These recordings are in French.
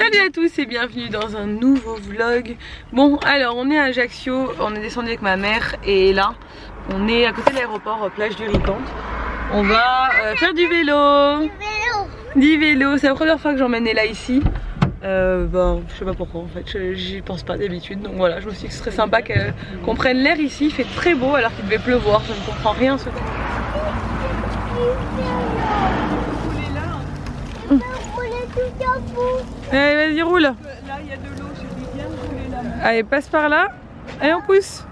Salut à tous et bienvenue dans un nouveau vlog. Bon alors on est à Ajaccio, on est descendu avec ma mère et là on est à côté de l'aéroport, plage du Ricante. On va faire du vélo. Du vélo, c'est la première fois que j'emmène Ella ici. Je sais pas pourquoi en fait, j'y pense pas d'habitude. Donc voilà, je me suis dit que ce serait sympa qu'on prenne l'air ici. Il fait très beau alors qu'il devait pleuvoir, je ne comprends rien ce truc. Allez vas-y roule. Là il y a de l'eau, je vais bien rouler là. Allez passe par là. Allez on pousse.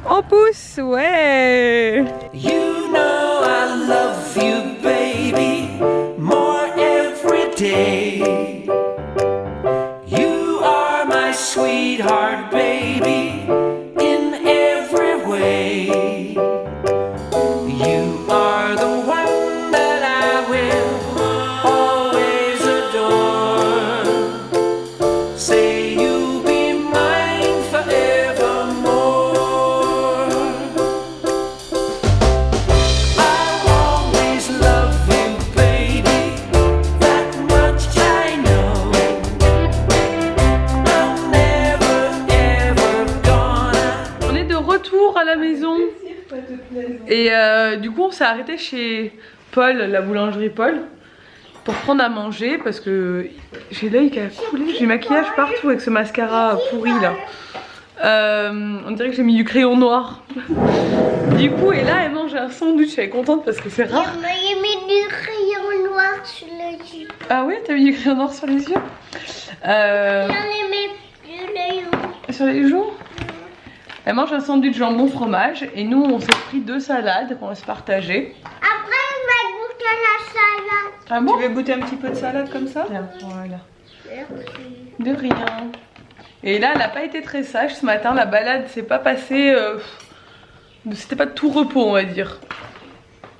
On pousse, ouais. You know I love you baby, more every day. You are my sweetheart baby, in every way. You are the one that I will always adore. Say you'll be mine forevermore. I'll always love you, baby, that much I know. I'm never ever gonna. On est de retour à la maison. Et du coup on s'est arrêté chez Paul, la boulangerie Paul, pour prendre à manger parce que j'ai l'œil qui a coulé, j'ai maquillage partout avec ce mascara pourri là. On dirait que j'ai mis du crayon noir. Du coup et là elle mange un sandwich, elle est contente parce que c'est rare. J'ai mis du crayon noir sur les yeux. Ah oui, t'as mis du crayon noir sur les yeux? J'en ai mis sur les yeux. Sur les joues? Elle mange un sandwich jambon fromage et nous on s'est pris 2 salades qu'on va se partager. Après, on va goûter la salade. Ah bon? Tu veux goûter un petit peu de salade comme ça? Tiens, voilà. Merci. De rien. Et là elle n'a pas été très sage ce matin, la balade s'est pas passée, c'était pas de tout repos on va dire.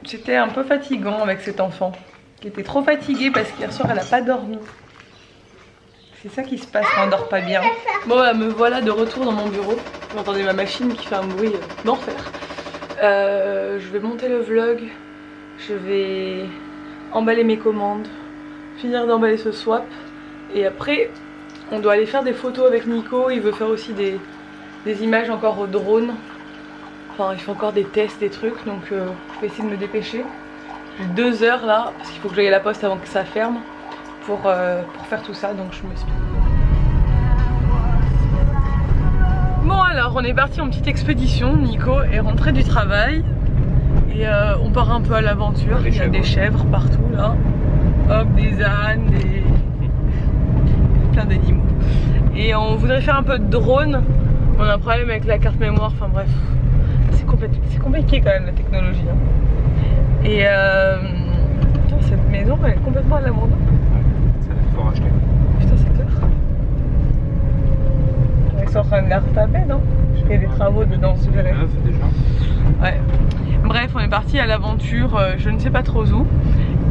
C'était un peu fatigant avec cet enfant qui était trop fatigué parce qu'hier soir elle a pas dormi. C'est ça qui se passe quand on dort pas bien. Bon bah, me voilà de retour dans mon bureau. Vous entendez ma machine qui fait un bruit d'enfer. Je vais monter le vlog. Je vais emballer mes commandes, finir d'emballer ce swap. Et après on doit aller faire des photos avec Nico. Il veut faire aussi des images encore au drone. Enfin il fait encore des tests, des trucs. Donc je vais essayer de me dépêcher. J'ai 2 heures là parce qu'il faut que j'aille à la poste avant que ça ferme. Pour faire tout ça, donc je me suis... Bon alors on est parti en petite expédition, Nico est rentré du travail et on part un peu à l'aventure, il y a des chèvres partout là, hop, des ânes, plein d'animaux. Et on voudrait faire un peu de drone, on a un problème avec la carte mémoire, enfin bref, c'est compliqué quand même la technologie. Hein. Et putain, cette maison elle est complètement à l'abandon. Putain c'est clair. Ils sont en train de la retaper non? Je fais des travaux dedans si j'avais. Ouais. Bref on est parti à l'aventure, je ne sais pas trop où.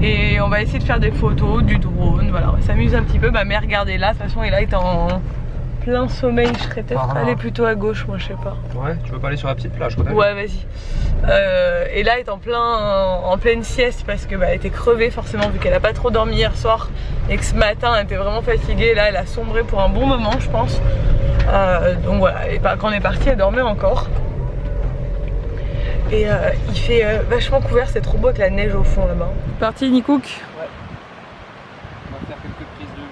Et on va essayer de faire des photos, du drone, voilà, on s'amuse un petit peu. Ma mère regardez là, de toute façon elle est en plein sommeil, je serais peut-être aller plutôt à gauche moi je sais pas. Ouais, tu veux pas aller sur la petite plage? Ouais vas-y. Et là elle est en pleine sieste parce que elle était crevée forcément vu qu'elle a pas trop dormi hier soir et que ce matin elle était vraiment fatiguée. Là elle a sombré pour un bon moment je pense. Donc voilà, et quand on est parti elle dormait encore. Et il fait vachement couvert, c'est trop beau avec la neige au fond là-bas. Parti Nikouk. Ouais. On va faire quelques prises de vue.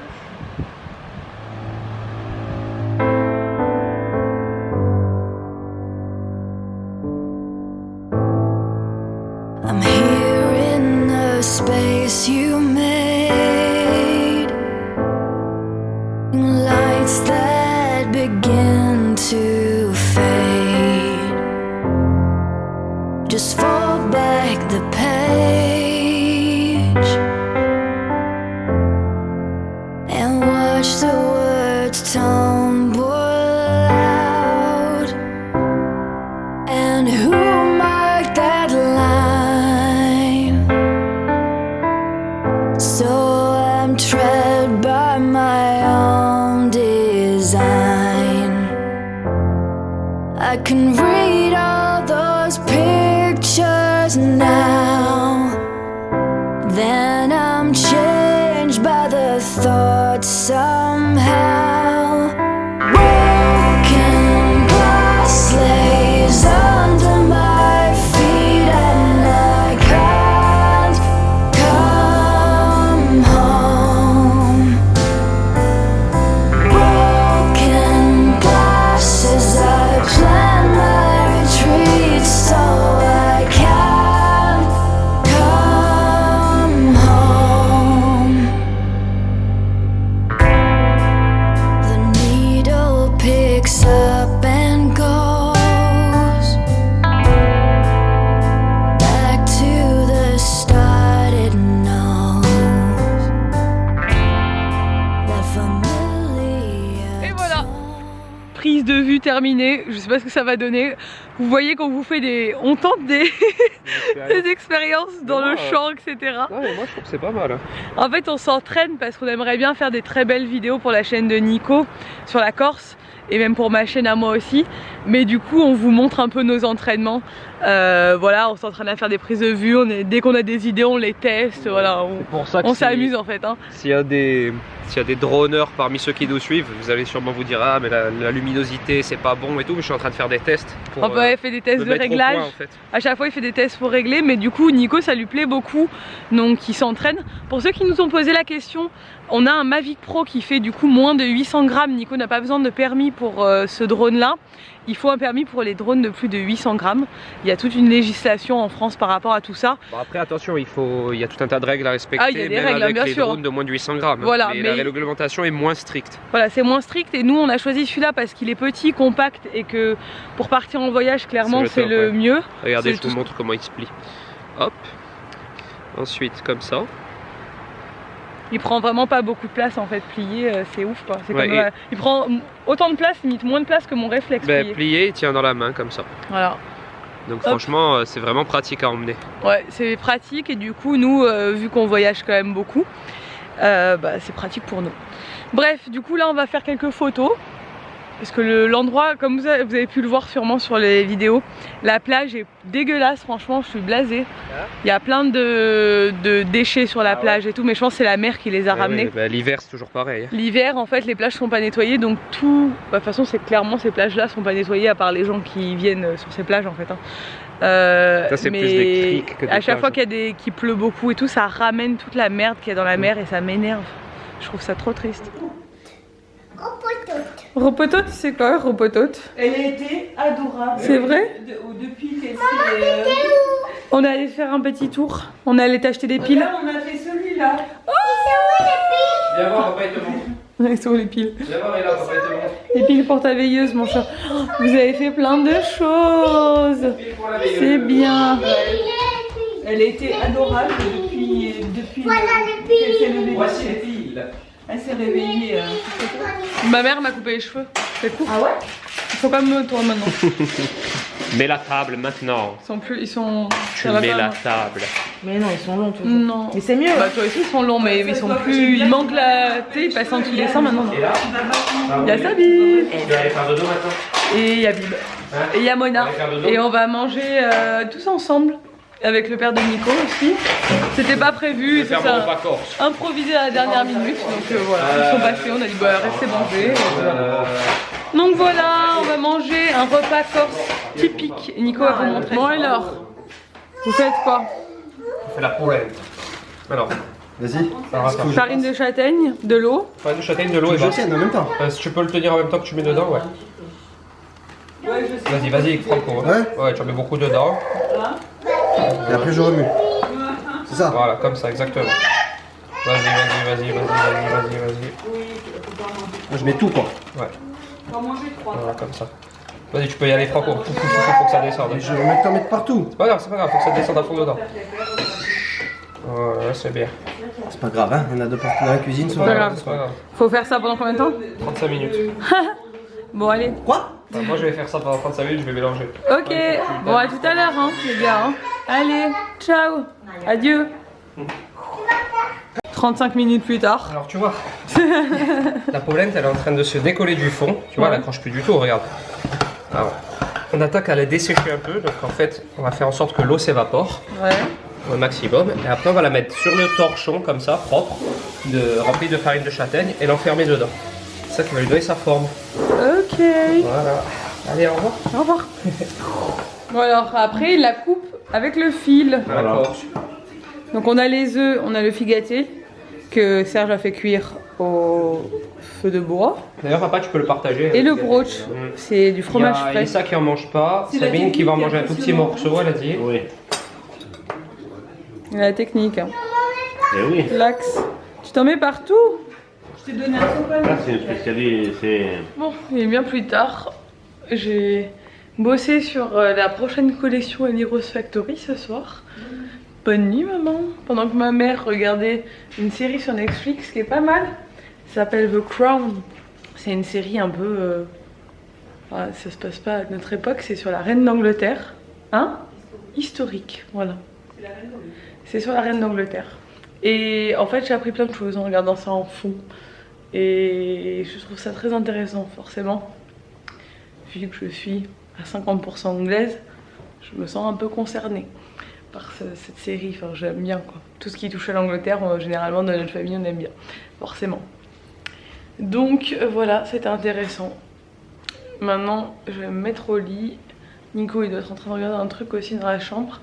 I'm here in the space you made, lights that begin to fade. Just fall back the page and watch the words tumble out. And who marked that line? So I'm tread by my own design. I can read all those pictures now. Then I'm changed by the thought out somehow. Broken glass lays under my feet and I can't come home. Broken glass as I plan my retreat so I can't come home. The needle picks up and goes back to the start it knows. That familiar Et voilà. tone. Prise de vue terminée, je sais pas ce que ça va donner. Vous voyez qu'on vous fait des... On tente des, des expériences dans le champ, etc. Non, mais moi je trouve que c'est pas mal. En fait on s'entraîne parce qu'on aimerait bien faire des très belles vidéos pour la chaîne de Nico sur la Corse et même pour ma chaîne à moi aussi. Mais du coup on vous montre un peu nos entraînements. Voilà, on s'entraîne à faire des prises de vue, dès qu'on a des idées on les teste, voilà, Pour ça que on s'amuse en fait. Hein. S'il y a des droneurs parmi ceux qui nous suivent, vous allez sûrement vous dire ah mais la luminosité c'est pas bon et tout, mais je suis en train de faire des tests pour Il fait des tests me de mettre au réglage. point, en fait. À chaque fois il fait des tests pour régler, mais du coup Nico ça lui plaît beaucoup, donc il s'entraîne. Pour ceux qui nous ont posé la question, on a un Mavic Pro qui fait du coup moins de 800 grammes. Nico n'a pas besoin de permis pour ce drone là. Il faut un permis pour les drones de plus de 800 grammes. Il y a toute une législation en France par rapport à tout ça. Bon, après attention, il y a tout un tas de règles à respecter, Ah, il y a des même règles, avec bien les sûr. drones de moins de 800 grammes. Voilà, mais mais- la réglementation est moins stricte. Voilà, c'est moins strict et nous on a choisi celui-là parce qu'il est petit, compact et que pour partir en voyage clairement C'est c'est le le top, ouais. mieux. Regardez, C'est je tout vous ce- montre comment il se plie. Hop. Ensuite, comme ça. Il prend vraiment pas beaucoup de place en fait, plié, c'est ouf quoi. C'est Ouais, comme, et- il prend autant de place, limite moins de place que mon réflexe Ben, plié. plié, il tient dans la main comme ça. Voilà. Donc Hop. franchement, c'est vraiment pratique à emmener. Ouais, c'est pratique et du coup nous, vu qu'on voyage quand même beaucoup, c'est pratique pour nous. Bref, du coup là on va faire quelques photos. Parce que l'endroit, comme vous avez pu le voir sûrement sur les vidéos, la plage est dégueulasse, franchement je suis blasée. Il y a plein de déchets sur la plage et tout, mais je pense que c'est la mer qui les a ramenés. Ben, l'hiver, c'est toujours pareil. L'hiver en fait les plages sont pas nettoyées, donc tout, de toute façon c'est clairement ces plages là sont pas nettoyées à part les gens qui viennent sur ces plages en fait. Hein. Ça, c'est mais plus des criques que des à chaque fois plages. qu'il pleut beaucoup et tout, ça ramène toute la merde qu'il y a dans la mer et ça m'énerve. Je trouve ça trop triste. Ropotote, c'est quoi Ropotote? Elle a été adorable. C'est vrai? Depuis qu'elle s'est. On est allé faire un petit tour, on est allé t'acheter des piles. Là, on a fait celui-là. Viens voir, papa, il te montre. Ils sont les piles. Viens voir, et là, papa, il te montre. Les piles pour ta veilleuse mon chat. Oh, vous avez fait plein de choses. C'est bien. Elle a été adorable depuis Voilà le qu'elle s'est levée. Voici les piles. Elle s'est réveillée. Ma mère m'a coupé les cheveux. C'est cool. Ah ouais? Ils sont comme toi maintenant. Mets la table maintenant. Ils sont. Tu ça va mets pas, la moi. table. Mais non, ils sont longs toujours. Non. Mais c'est mieux. Bah toi aussi ils sont longs mais ils sont plus. Il manque la. Tu sais, ils passent en dessous des seins maintenant. Et là, Il y a Sabi. tu vas aller faire dodo maintenant. Et il y a Bib. Et il y a Mona. On va faire dodo. Et on va manger tous ensemble. Avec le père de Nico aussi. C'était pas prévu. Je vais C'est faire mon ça. repas corse. Improvisé à la dernière minute. Donc voilà. Ils sont passés. On a dit bah restez manger. Et voilà. Donc voilà, on va manger un repas corse typique. Et Nico va vous montrer. Bon alors, vous faites quoi? On fait la polenta. Alors, Vas-y. alors attends. Farine de châtaigne, de l'eau. Farine de châtaigne, de l'eau et Je base. tiens en même temps. Si tu peux le tenir en même temps que tu mets dedans, ouais. Vas-y, Franco. Ouais. Ouais, tu en mets beaucoup dedans. Et après je remue. C'est ça. Voilà, comme ça, exactement. Vas-y. Moi je mets tout quoi. Ouais. Voilà, comme ça. Vas-y, tu peux y aller, Franco. Faut que ça descende. Et je vais mettre en mettre partout. C'est pas grave, faut que ça descende à fond dedans. Voilà, c'est bien. C'est pas grave, hein. Il y en a deux partout dans la cuisine. C'est pas grave. C'est pas grave. Faut faire ça pendant combien de temps? 35 minutes. Bon allez. Quoi? Enfin, moi, je vais faire ça pendant 35 minutes, je vais mélanger. Ok. Bon à tout à l'heure hein, les gars. Hein. Allez, ciao. Adieu. 35 minutes plus tard. Alors, tu vois, la polenta, elle est en train de se décoller du fond. Tu vois, elle accroche plus du tout, regarde. Alors, on attaque à la dessécher un peu. Donc, en fait, on va faire en sorte que l'eau s'évapore. Ouais. au maximum. Et après on va la mettre sur le torchon comme ça, propre, rempli de farine de châtaigne et l'enfermer dedans. C'est ça qui va lui donner sa forme. Ok. Voilà. Allez, au revoir. Au revoir. Bon alors après il la coupe avec le fil. D'accord. Donc on a les œufs, on a le figatier que Serge a fait cuire au feu de bois. D'ailleurs papa tu peux le partager. Et le brooch, c'est du fromage Il y a frais. Elsa qui en mange pas, C'est la Sabine qui va en manger un tout petit technique, morceau, elle a dit. Oui. La technique. Hein. Eh oui. L'axe. Tu t'en mets partout? Je t'ai donné un sopalin. Là, c'est une spécialité. C'est. Bon, il est bien plus tard. J'ai bossé sur la prochaine collection Eliros Factory ce soir. Bonne nuit maman. Pendant que ma mère regardait une série sur Netflix qui est pas mal. Ça s'appelle The Crown. C'est une série un peu... enfin, ça se passe pas à notre époque, c'est sur la reine d'Angleterre. Hein? Historique, voilà. C'est sur la reine d'Angleterre. Et en fait j'ai appris plein de choses en regardant ça en fond. Et je trouve ça très intéressant forcément. Vu que je suis à 50% anglaise, je me sens un peu concernée par cette série. Enfin j'aime bien quoi. Tout ce qui touche à l'Angleterre, généralement dans notre famille on aime bien. Forcément. Donc voilà, c'était intéressant. Maintenant je vais me mettre au lit. Nico il doit être en train de regarder un truc aussi dans la chambre.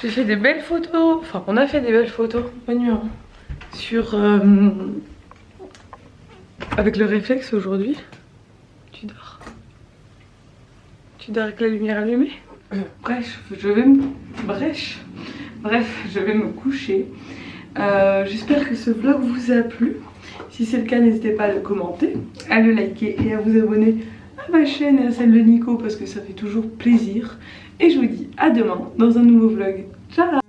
J'ai fait des belles photos, enfin on a fait des belles photos, bonne nuit, hein, sur avec le réflexe aujourd'hui. Tu dors. Tu dors avec la lumière allumée. Bref, je vais me coucher. J'espère que ce vlog vous a plu. Si c'est le cas, n'hésitez pas à le commenter, à le liker et à vous abonner à ma chaîne et à celle de Nico parce que ça fait toujours plaisir. Et je vous dis à demain dans un nouveau vlog. Ciao!